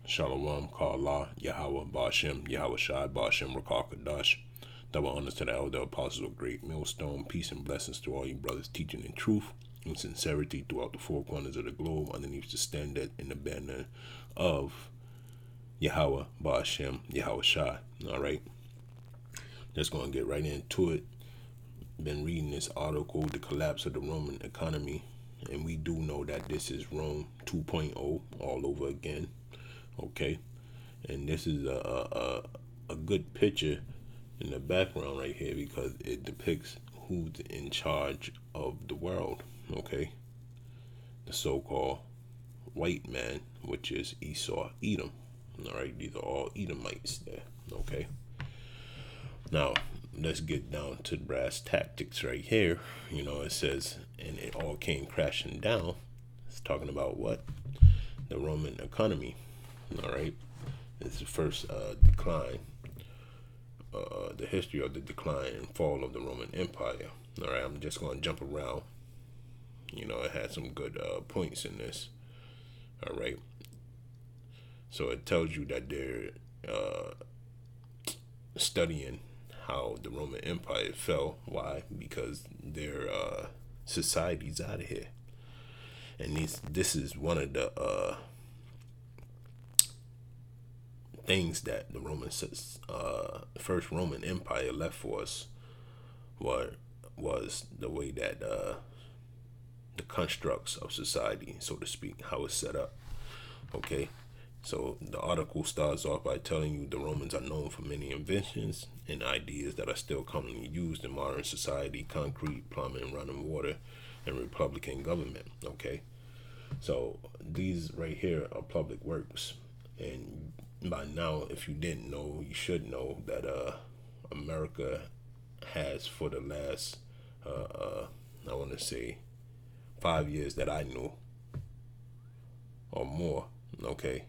Shalom, Kala, Yahweh, Bashem, Yahweh Shai, Bashem, Rakal Kadash. Double honors to the elder apostles of Great Millstone. Peace and blessings to all you brothers teaching in truth and sincerity throughout the four corners of the globe underneath the standard and the banner of Yahweh, Bashem, Yahweh Shai. All right, just going to get right into it. Been reading this article, The Collapse of the Roman Economy, and we do know that this is Rome 2.0 all over again. Okay, and this is a good picture in the background right here because it depicts who's in charge of the world. Okay, the so-called white man, which is Esau, Edom. All right, these are all Edomites there. Okay, now let's get down to brass tactics right here. It says, and it all came crashing down. It's talking about what? The Roman economy. All right, it's the first decline, the history of the decline and fall of the Roman Empire. All right, I'm just going to jump around. It had some good points in this. All right, so it tells you that they're studying how the Roman Empire fell. Why? Because their society's out of here, and this is one of the things that the first Roman Empire left for us was the way that the constructs of society, so to speak, how it's set up. Okay, so the article starts off by telling you the Romans are known for many inventions and ideas that are still commonly used in modern society: concrete, plumbing, running water, and republican government. Okay, so these right here are public works, and by now, if you didn't know, you should know that America has, for the last I want to say 5 years that I knew or more, okay,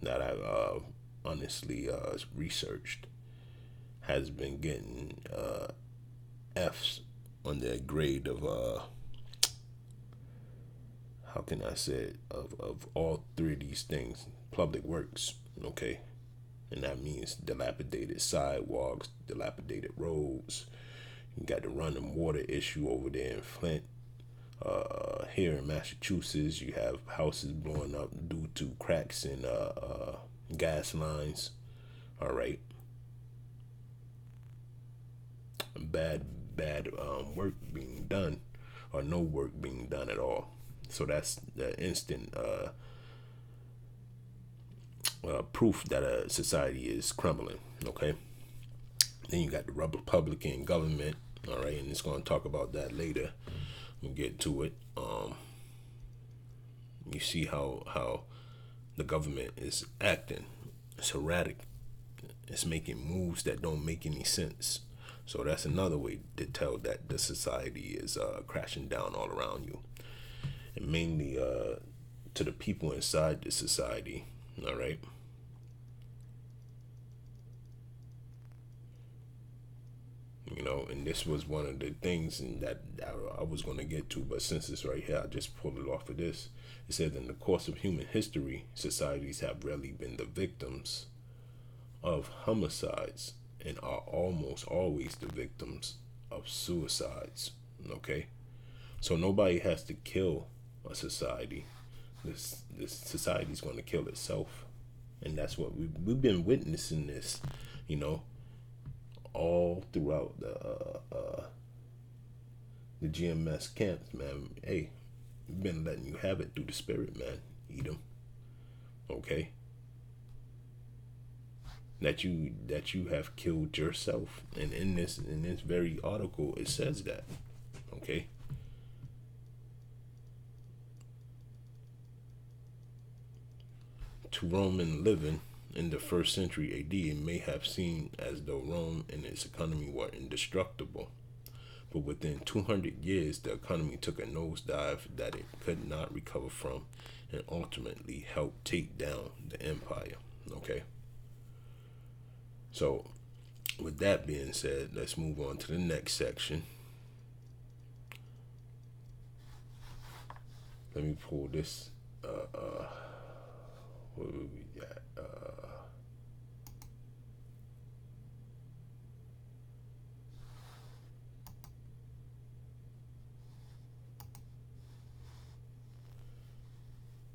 that I've honestly researched, has been getting F's on their grade of how can I say it, of all three of these things: public works. Okay, and that means dilapidated sidewalks, dilapidated roads. You got the running water issue over there in Flint. Here in Massachusetts, you have houses blowing up due to cracks in gas lines. All right, bad work being done, or no work being done at all. So that's the instant proof that a society is crumbling. Okay, then you got the Republican government. All right, and it's going to talk about that later. We'll get to it. You see how the government is acting. It's erratic. It's making moves that don't make any sense. So that's another way to tell that the society is crashing down all around you, and mainly to the people inside the society. All right. And this was one of the things that I was going to get to, but since it's right here, I just pulled it off of this. It said, in the course of human history, societies have rarely been the victims of homicides and are almost always the victims of suicides. Okay, so nobody has to kill a society. This society is going to kill itself, and that's what we've been witnessing this. All throughout the GMS camps, man. Hey, we've been letting you have it through the spirit, man. Edom. Okay. That you have killed yourself, and in this very article, it says that. Okay. To Roman living in the first century AD, it may have seemed as though Rome and its economy were indestructible. But within 200 years, the economy took a nosedive that it could not recover from, and ultimately helped take down the empire. Okay? So, with that being said, let's move on to the next section. Let me pull this What we got?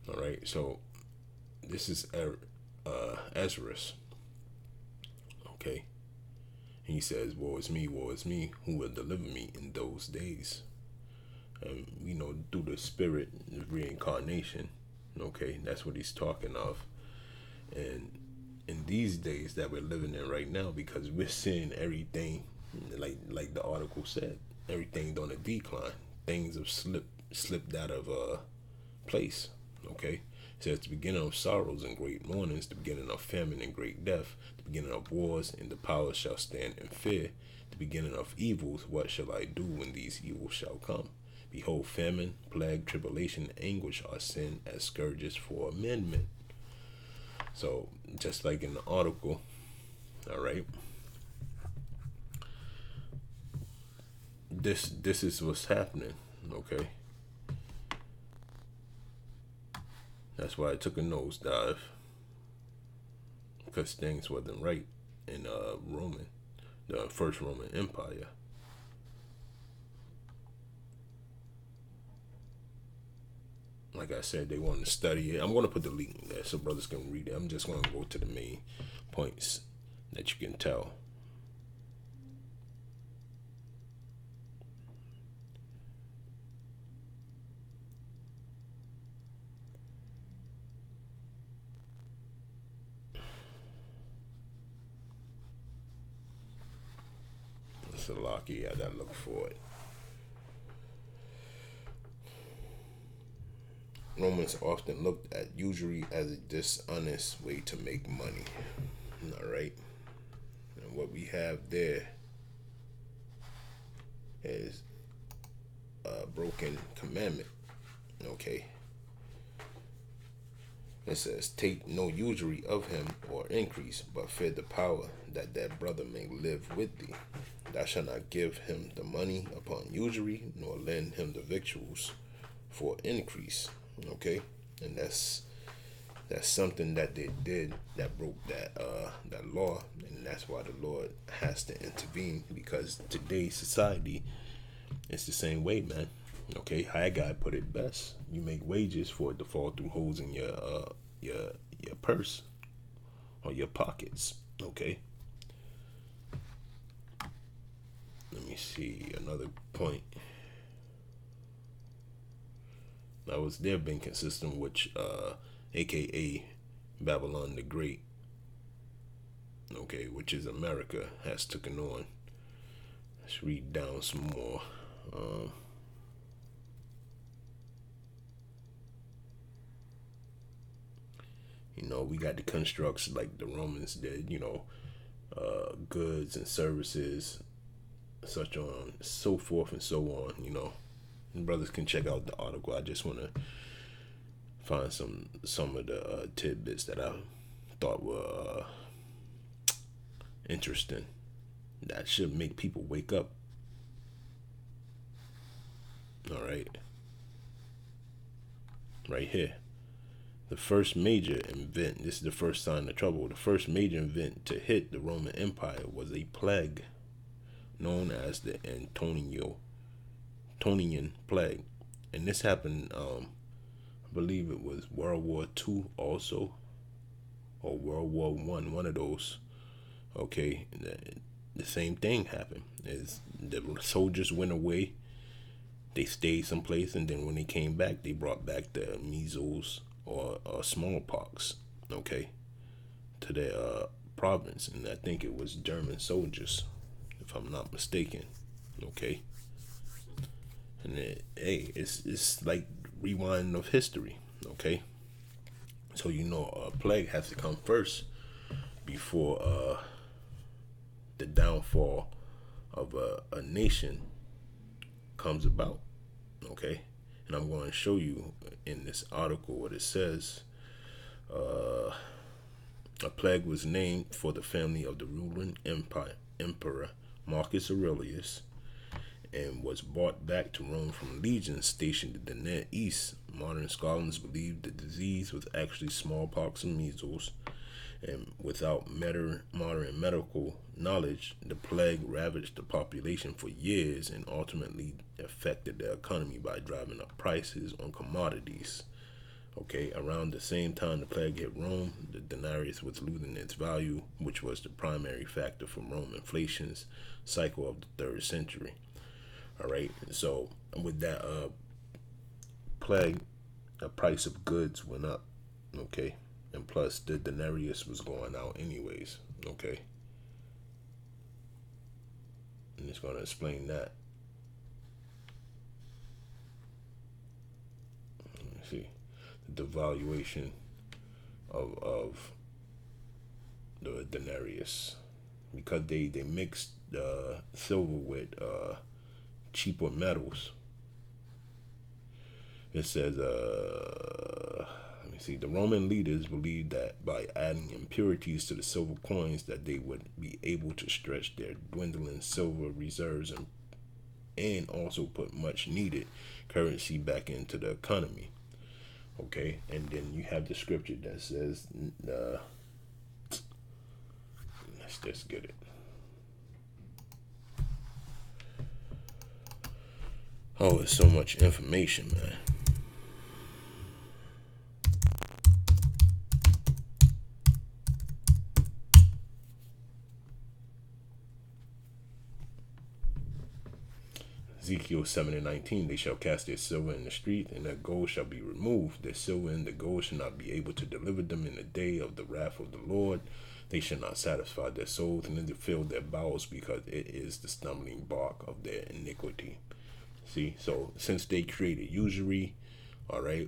All right, so this is Ezra's. Okay, he says, woe is me, who will deliver me in those days? And through the spirit of reincarnation. Okay, that's what he's talking of. And in these days that we're living in right now, because we're seeing everything, like the article said, everything on a decline. Things have slipped out of place. Okay, it says the beginning of sorrows and great mournings, the beginning of famine and great death, the beginning of wars, and the powers shall stand in fear. The beginning of evils, what shall I do when these evils shall come? Behold, famine, plague, tribulation, and anguish are sent as scourges for amendment. So, just like in the article, all right, this is what's happening. Okay, that's why I took a nosedive, because things wasn't right in the first Roman Empire. Like I said, they want to study it. I'm going to put the link there so brothers can read it. I'm just going to go to the main points that you can tell. It's a locky. I gotta look for it. Romans often looked at usury as a dishonest way to make money. All right. And what we have there is a broken commandment. Okay. It says, take no usury of him or increase, but fear the power that brother may live with thee. Thou shalt not give him the money upon usury, nor lend him the victuals for increase. Okay, and that's something that they did that broke that law, and that's why the Lord has to intervene, because today's society, it's the same way, man. Okay, Haggai put it best: you make wages for it to fall through holes in your purse or your pockets. Okay, let me see another point. I was there being consistent, which aka Babylon the Great, okay, which is America, has taken on. Let's read down some more. We got the constructs like the Romans did, goods and services, such on, so forth and so on, And brothers can check out the article. I just want to find some of the tidbits that I thought were interesting, that should make people wake up. All right. Right here. The first major event, this is the first sign of trouble. The first major event to hit the Roman Empire was a plague known as the Antonian plague. And this happened, I believe it was World War II also, or World War one of those. Okay, the same thing happened. Is the soldiers went away, they stayed someplace, and then when they came back, they brought back the measles or smallpox, okay, to their province. And I think it was German soldiers, if I'm not mistaken, okay. And it's like rewind of history, okay. So a plague has to come first before the downfall of a nation comes about, okay. And I'm going to show you in this article what it says. A plague was named for the family of the ruling emperor Marcus Aurelius, and was brought back to Rome from legions stationed in the near east. Modern scholars believe the disease was actually smallpox and measles, and without modern medical knowledge, the plague ravaged the population for years and ultimately affected the economy by driving up prices on commodities. Okay, around the same time the plague hit Rome, the denarius was losing its value, which was the primary factor for Rome inflation's cycle of the third century. All right, so with that plague, the price of goods went up. Okay, and plus the denarius was going out anyways. Okay, and it's going to explain that. Let me see the devaluation of the denarius, because they mixed silver with cheaper metals. It says, let me see, the Roman leaders believed that by adding impurities to the silver coins that they would be able to stretch their dwindling silver reserves and also put much needed currency back into the economy. Okay, and then you have the scripture that says, let's just get it. Oh, it's so much information, man. Ezekiel 7:19, they shall cast their silver in the street, and their gold shall be removed. Their silver and their gold shall not be able to deliver them in the day of the wrath of the Lord. They shall not satisfy their souls, and neither fill their bowels, because it is the stumbling block of their iniquity. See, so since they created usury, all right,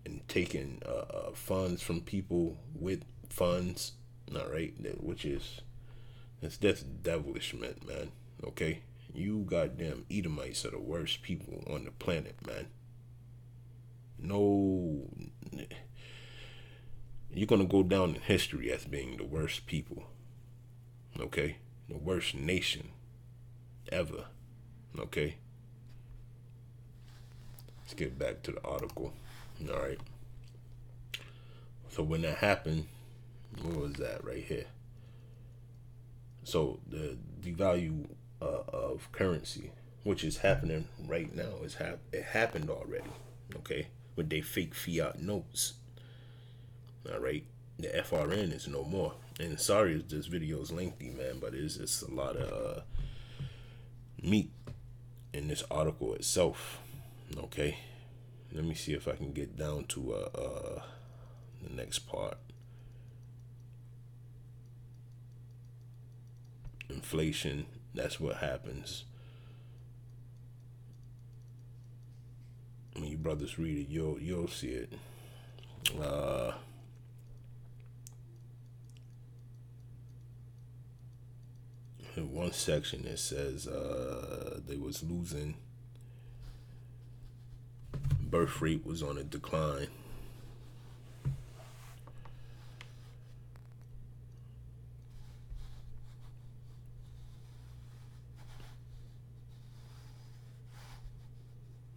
and taking funds from people with funds, all right, which is, that's devilishment, man. Okay, you goddamn Edomites are the worst people on the planet, man. No, you're gonna go down in history as being the worst people. Okay, the worst nation ever. Okay. Let's get back to the article. All right. So when that happened, what was that right here? So the devalue of currency, which is happening right now, it happened already. Okay, with their fake fiat notes. All right, the FRN is no more. And sorry if this video is lengthy, man, but it's just a lot of meat in this article itself. Okay, let me see if I can get down to the next part. Inflation, that's what happens. When you brothers read it, you'll see it. In one section it says they was losing, birth rate was on a decline.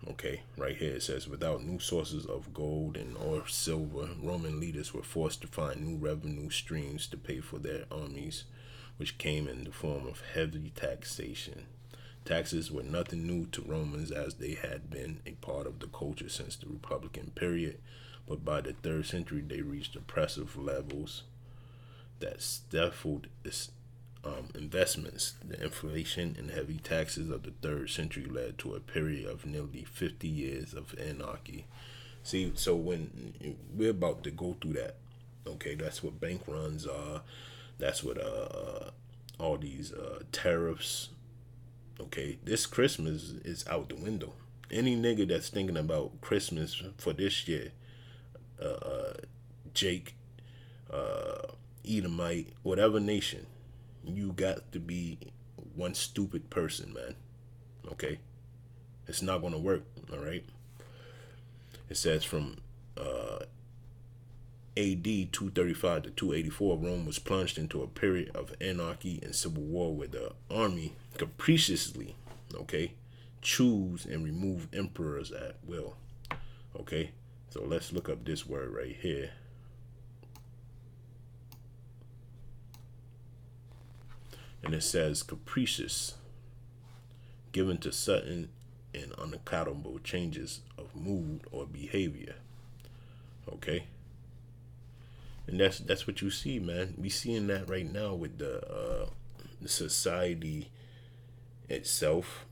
Okay, right here it says, without new sources of gold and or silver, Roman leaders were forced to find new revenue streams to pay for their armies, which came in the form of heavy taxation. Taxes were nothing new to Romans, as they had been a part of the culture since the Republican period, but by the 3rd century they reached oppressive levels that stifled investments. The inflation and heavy taxes of the 3rd century led to a period of nearly 50 years of anarchy. See, so when we're about to go through that, okay, that's what bank runs are. That's what all these tariffs. Okay, this Christmas is out the window. Any nigga that's thinking about Christmas for this year, Jake, Edomite, whatever nation, you got to be one stupid person, man. Okay, it's not gonna work. All right. It says from AD 235 to 284, Rome was plunged into a period of anarchy and civil war, where the army capriciously Okay, choose and remove emperors at will. Okay, so let's look up this word right here. And it says capricious, given to sudden and unaccountable changes of mood or behavior. Okay, and that's what you see, man. We seeing that right now with the society itself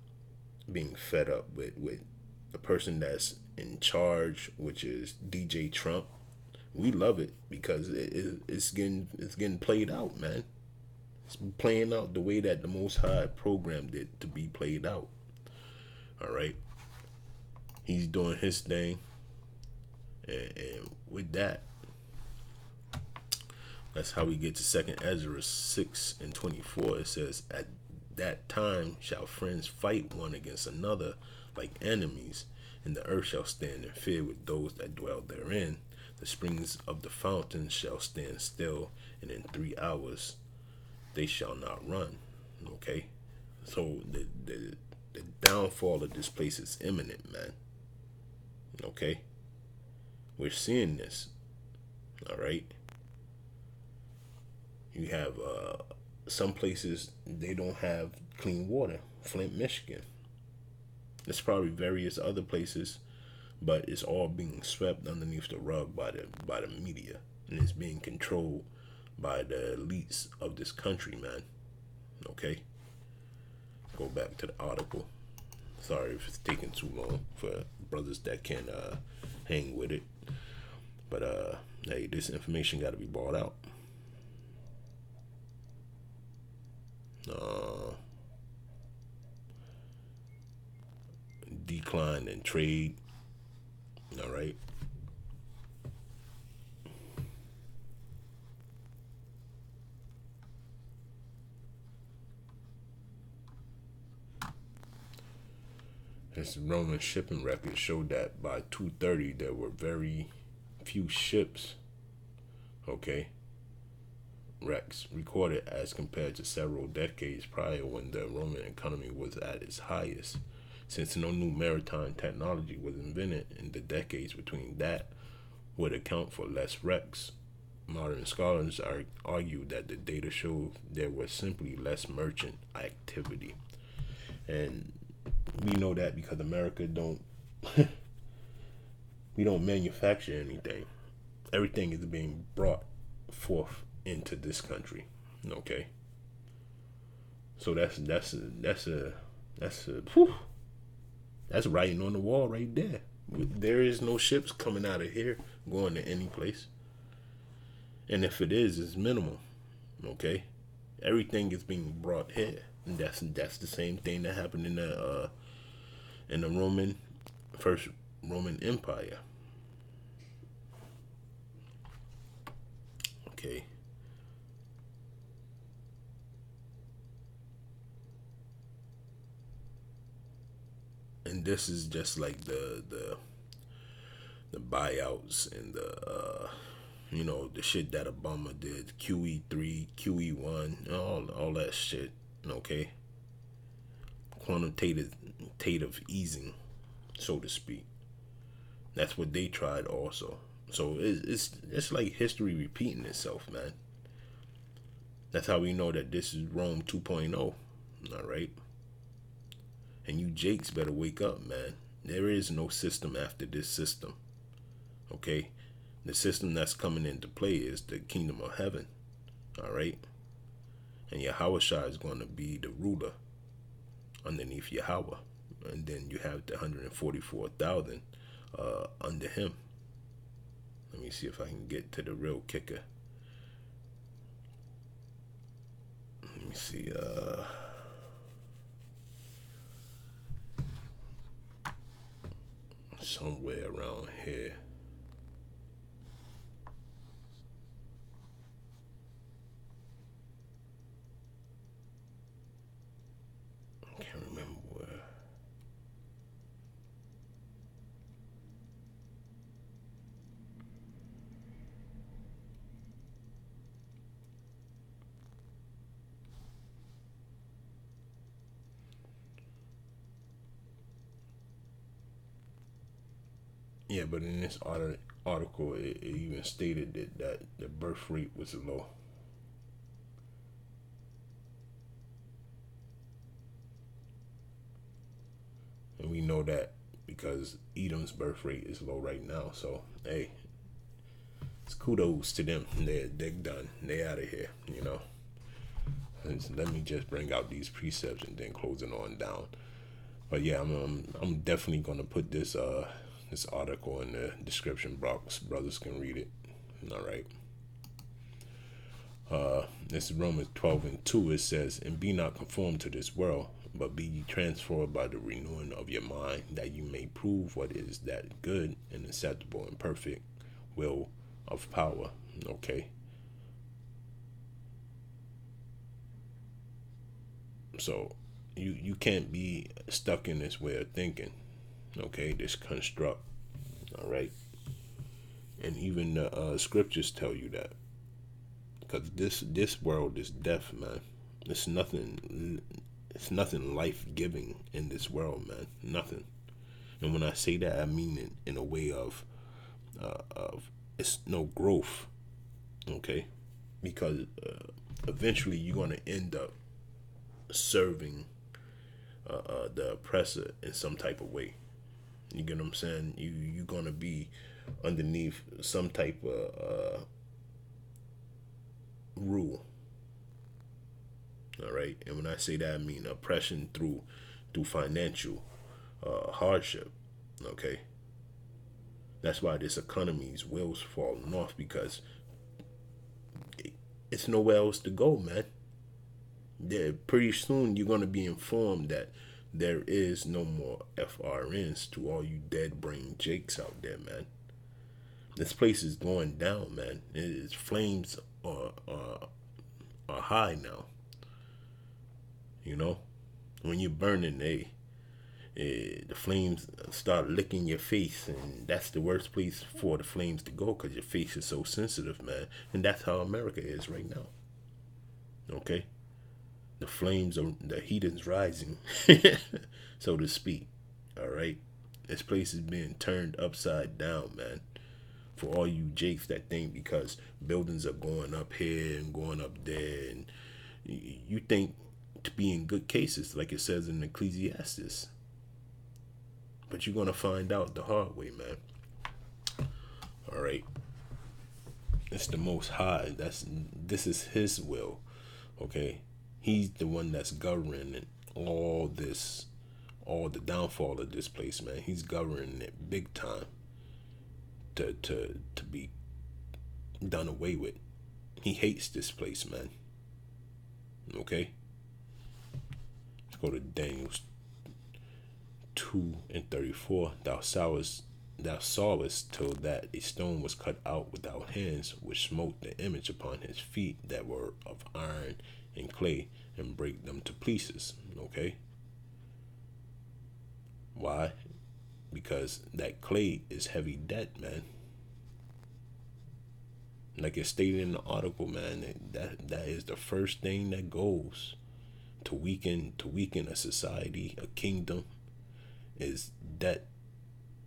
being fed up with the person that's in charge, which is DJ Trump. We love it because it's getting played out, man. It's playing out the way that the Most High programmed it to be played out. All right, he's doing his thing, and with that, that's how we get to Second Ezra 6:24. It says, "At that time shall friends fight one against another like enemies, and the earth shall stand in fear with those that dwell therein. The springs of the fountains shall stand still, and in 3 hours they shall not run." Okay, so the downfall of this place is imminent, man. Okay, we're seeing this. All right, you have some places they don't have clean water. Flint, Michigan. There's probably various other places, but it's all being swept underneath the rug by the media, and it's being controlled by the elites of this country, man. Okay, go back to the article. Sorry if it's taking too long for brothers that can hang with it, but hey, this information got to be brought out. Uh, Decline in trade. All right. His Roman shipping records showed that by 230 there were very few ships, okay, wrecks recorded as compared to several decades prior when the Roman economy was at its highest. Since no new maritime technology was invented in the decades between, that would account for less wrecks. Modern scholars argue that the data shows there was simply less merchant activity. And we know that because America don't we don't manufacture anything. Everything is being brought forth into this country. Okay, so that's a whew, that's writing on the wall right there. There is no ships coming out of here going to any place, and if it is, it's minimal. Okay, everything is being brought here, and that's the same thing that happened in the first Roman Empire. Okay. And this is just like the buyouts and the shit that Obama did, QE3, QE1, all that shit. Okay, quantitative easing, so to speak. That's what they tried also. So it's like history repeating itself, man. That's how we know that this is Rome 2.0. All right, and you Jakes better wake up, man. There is no system after this system. Okay, the system that's coming into play is the kingdom of heaven. All right, and Yahweh Shai is going to be the ruler underneath Yahweh, and then you have the 144,000 under him. Let me see if I can get to the real kicker. Let me see. Somewhere around here. I can't remember where. Yeah, but in this article, it even stated that the birth rate was low. And we know that because Edom's birth rate is low right now. So, hey, it's kudos to them. They're done. They out of here, you know. Let me just bring out these precepts and then close it on down. But yeah, I'm definitely gonna put this article in the description box. Brothers can read it. All right. This is Romans 12:2. It says, "And be not conformed to this world, but be ye transformed by the renewing of your mind, that you may prove what is that good and acceptable and perfect will of power." Okay. So you can't be stuck in this way of thinking. Okay, this construct. All right. And even the scriptures tell you that, because this world is death, man. It's nothing. It's nothing life giving in this world, man. Nothing. And when I say that, I mean it in a way of it's no growth. Okay, because eventually you're gonna end up serving the oppressor in some type of way. You get what I'm saying? You're gonna be underneath some type of rule. All right, and when I say that, I mean oppression through financial hardship. Okay, that's why this economy's wheels falling off, because it's nowhere else to go, man. Pretty soon you're gonna be informed that there is no more FRNs to all you dead brain Jakes out there, man. This place is going down, man. Its flames are high now. You know, when you're burning, the flames start licking your face, and that's the worst place for the flames to go, because your face is so sensitive, man. And that's how America is right now. Okay, the flames are the heat is rising, so to speak. All right, this place is being turned upside down, man. For all you jakes that think because buildings are going up here and going up there, and you think to be in good cases, like it says in Ecclesiastes. But you're gonna find out the hard way, man. All right, it's the Most High. This is His will. Okay, He's the one that's governing all this, all the downfall of this place, man. He's governing it big time to be done away with. He hates this place, man. Okay, let's go to Daniel 2:34. Thou sawest till that a stone was cut out without hands, which smote the image upon his feet that were of iron and clay, and break them to pieces. Okay, why? Because that clay is heavy debt, man. Like it's stated in the article, man, that is the first thing that goes to weaken a society, a kingdom, is debt.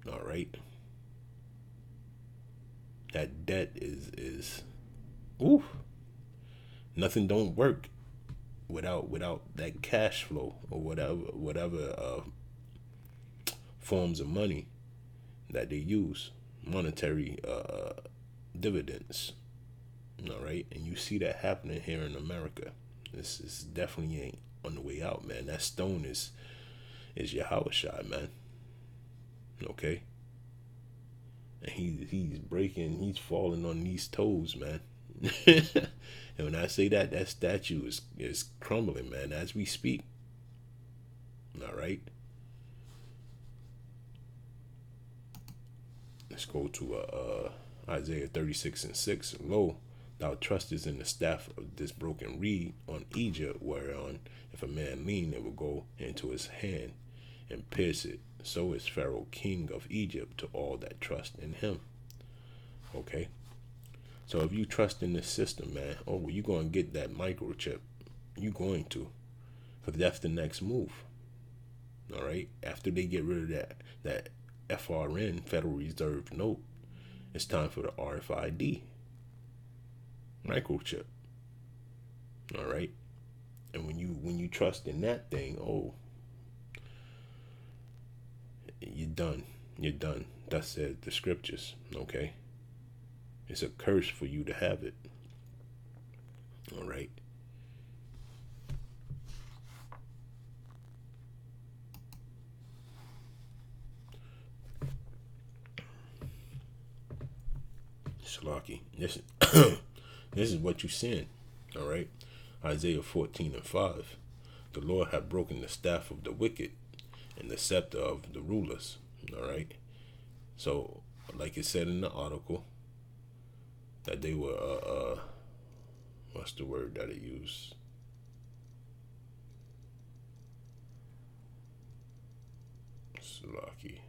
All right, that debt is ooh, nothing don't work without that cash flow, or whatever forms of money that they use, monetary dividends. All right, and you see that happening here in America. This is definitely ain't on the way out, man. That stone is Yahweh Shai, man. Okay, and he's falling on these toes, man. And when I say that, that statue is crumbling, man, as we speak. All right, let's go to Isaiah 36:6. Lo, thou trustest in the staff of this broken reed on Egypt, whereon if a man lean, it will go into his hand and pierce it. So is Pharaoh king of Egypt to all that trust in him. Okay, so if you trust in this system, man, oh, you're going to get that microchip. You're going to, because that's the next move. All right, after they get rid of that FRN, Federal Reserve note, it's time for the RFID microchip. All right. And when you trust in that thing, oh, you're done. You're done. Thus said the scriptures. Okay. It's a curse for you to have it. All right. Shalaki. This this is what you sin. All right. Isaiah 14:5. The Lord hath broken the staff of the wicked and the scepter of the rulers. All right. So, like it said in the article, that they were what's the word that it used? Shalaki.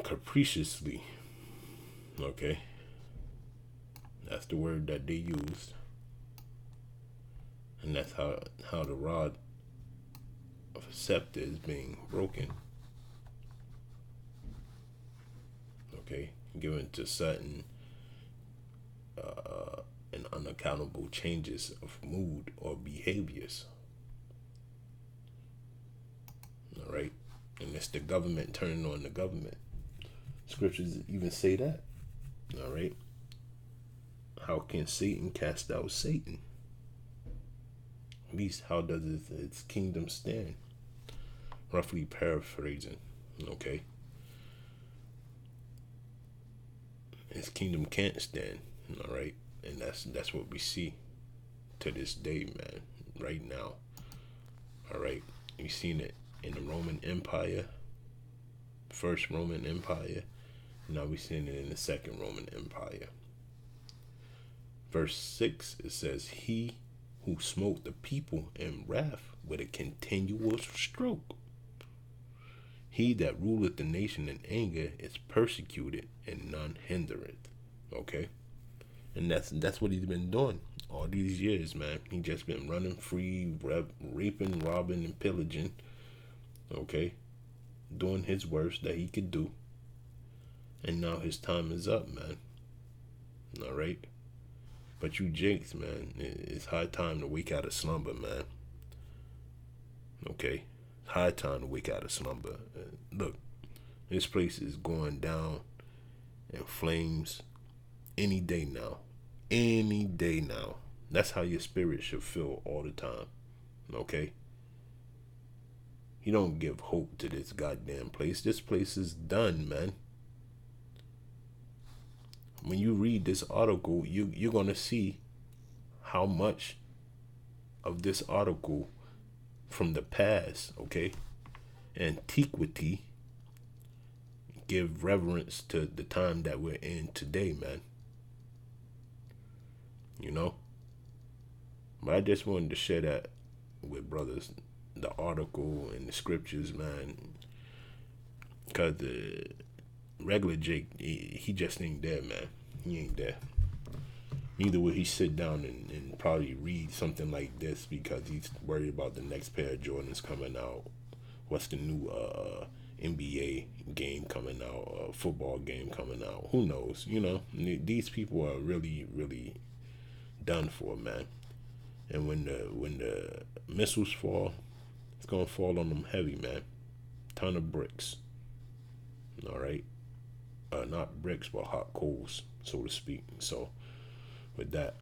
Capriciously. Okay. That's the word that they used. And that's how the rod of a scepter is being broken. Okay. Given to sudden and unaccountable changes of mood or behaviors. All right. And it's the government turning on the government. Scriptures even say that. All right. How can Satan cast out Satan? At least, how does its kingdom stand? Roughly paraphrasing. Okay. His kingdom can't stand. All right. And that's what we see to this day, man. Right now. All right. We've seen it in the Roman Empire. First Roman Empire. Now we're seeing it in the Second Roman Empire. Verse 6, it says, he who smote the people in wrath with a continual stroke. He that ruleth the nation in anger is persecuted, and none hindereth. Okay? And that's what he's been doing all these years, man. He just been running free, raping, robbing, and pillaging. Okay? Doing his worst that he could do. And now his time is up, man. All right? But you jinx, man, it's high time to wake out of slumber, man. Okay? High time to wake out of slumber. Look, this place is going down in flames any day now. Any day now. That's how your spirit should feel all the time. Okay? You don't give hope to this goddamn place. This place is done, man. When you read this article, you're going to see how much of this article from the past, okay, antiquity, give reverence to the time that we're in today, man. You know? But I just wanted to share that with brothers, the article and the scriptures, man. Because the regular Jake, he just ain't there, man. He ain't there. Neither will he sit down and probably read something like this because he's worried about the next pair of Jordans coming out. What's the new NBA game coming out? Football game coming out? Who knows? You know, these people are really, really done for, man. And when the missiles fall, it's gonna fall on them heavy, man. Ton of bricks. All right. Not bricks, but hot coals, so to speak. So with that,